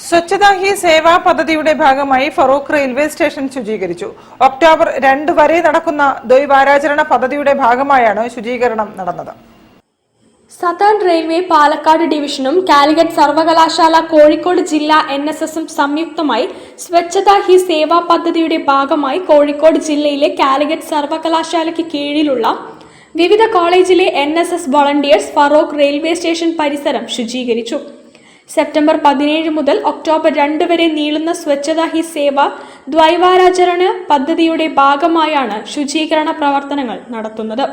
സ്വച്ഛതാ ഹി സേവാ പദ്ധതിയുടെ ഭാഗമായി Farooq railway station ശുചീകരിച്ചു. October 2 വരെ നടക്കുന്ന ദ്വൈവാരാചരണ പദ്ധതിയുടെ ഭാഗമായാണ് ശുചീകരണം നടന്നത്. സതേൺ റെയിൽവേ പാലക്കാട് ഡിവിഷനും കാലിക്കറ്റ് സർവകലാശാല കോഴിക്കോട് ജില്ലാ NSSഉം സംയുക്തമായി സ്വച്ഛതാ ഹി സേവാ പദ്ധതിയുടെ ഭാഗമായി കോഴിക്കോട് ജില്ലയിലെ കാലിക്കറ്റ് സർവകലാശാലയ്ക്ക് കീഴിലുള്ള വിവിധ കോളേജിലെ NSS volunteers Farook railway station പരിസരം ശുചീകരിച്ചു. സെപ്റ്റംബർ 17 മുതൽ ഒക്ടോബർ 2 വരെ നീളുന്ന സ്വച്ഛതാ ഹി സേവ ദ്വൈവാരാചരണ പദ്ധതിയുടെ ഭാഗമായാണ് ശുചീകരണ പ്രവർത്തനങ്ങൾ നടത്തുന്നത്.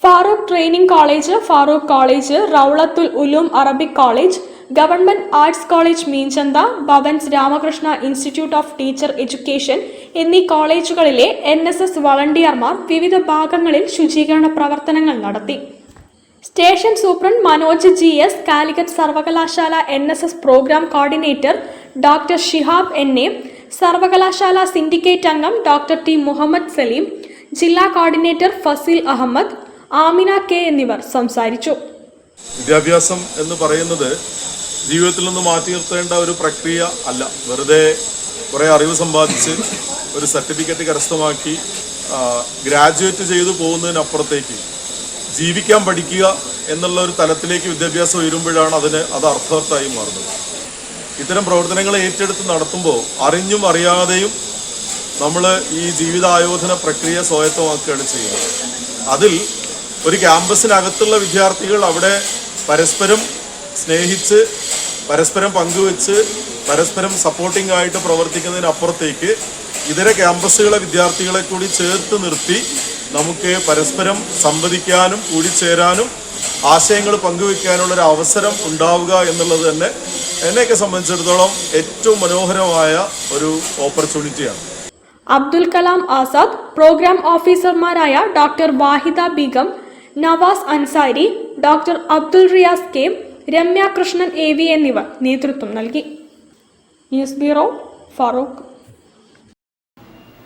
Farook training college, Farook college, Raulathul Uloom Arabic college, government arts college Meenchantha, Bhavans Ramakrishna institute of teacher education എന്നീ കോളേജുകളിലെ NSS വളണ്ടിയർമാർ വിവിധ ഭാഗങ്ങളിൽ ശുചീകരണ പ്രവർത്തനങ്ങൾ നടത്തി. Station superintendent Manoj GS, Calicut സർവകലാശാല NSS programme coordinator doctor Shihab NA, സർവകലാശാല സിൻഡിക്കേറ്റ് അംഗം ഡോക്ടർ T മുഹമ്മദ് സലീം, ജില്ലാ കോർഡിനേറ്റർ ഫസീൽ അഹമ്മദ്, ആമിന K എന്നിവർ സംസാരിച്ചു. വിദ്യാഭ്യാസം എന്ന് പറയുന്നത് ജീവിതത്തിൽ നിന്ന് മാറ്റി നിർത്തേണ്ട ഒരു പ്രക്രിയ അല്ല. വെറുതെ കുറേ അറിവ് സമ്പാദിച്ച് ഒരു സർട്ടിഫിക്കറ്റ് കരസ്ഥമാക്കി ഗ്രാജുവേറ്റ് ചെയ്തു പോകുന്നതിനപ്പുറത്തേക്ക് ജീവിക്കാൻ പഠിക്കുക എന്നുള്ള ഒരു തലത്തിലേക്ക് വിദ്യാഭ്യാസം ഉയരുമ്പോഴാണ് അത് അർത്ഥവത്തായി മാറുന്നത്. ഇത്തരം പ്രവർത്തനങ്ങൾ ഏറ്റെടുത്ത് നടത്തുമ്പോൾ അറിഞ്ഞും അറിയാതെയും നമ്മൾ ഈ ജീവിതായോധന പ്രക്രിയ സ്വായത്തമാക്കുകയാണ് ചെയ്യുന്നത്. അതിൽ ഒരു ക്യാമ്പസിനകത്തുള്ള വിദ്യാർത്ഥികൾ അവിടെ പരസ്പരം സ്നേഹിച്ച്, പരസ്പരം പങ്കുവെച്ച്, പരസ്പരം സപ്പോർട്ടിംഗ് ആയിട്ട് പ്രവർത്തിക്കുന്നതിനപ്പുറത്തേക്ക് ഇതര ക്യാമ്പസുകളെ വിദ്യാർത്ഥികളെ കൂടി ചേർത്ത് നിർത്തി നമുക്ക് പരസ്പരം സംവദിക്കാനും കൂടിച്ചേരാനും ആശയങ്ങൾ പങ്കുവെക്കാനുള്ള ഒരു അവസരം ഉണ്ടാവുക എന്നുള്ളത് തന്നെ എന്നെയൊക്കെ സംബന്ധിച്ചിടത്തോളം ഏറ്റവും മനോഹരമായ ഒരു ഓപ്പർച്യൂണിറ്റിയാണ്. അബ്ദുൽ കലാം ആസാദ്, പ്രോഗ്രാം ഓഫീസർമാരായ doctor Waheeda Begum, Navas Ansari, doctor Abdul Riyas K, Ramya Krishnan AV എന്നിവർ നേതൃത്വം നൽകി. News bureau, Farooq.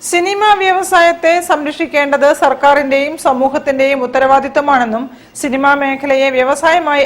സിനിമാ വ്യവസായത്തെ സംരക്ഷിക്കേണ്ടത് സർക്കാരിന്റെയും സമൂഹത്തിന്റെയും ഉത്തരവാദിത്തമാണെന്നും സിനിമാ മേഖലയെ വ്യവസായമായി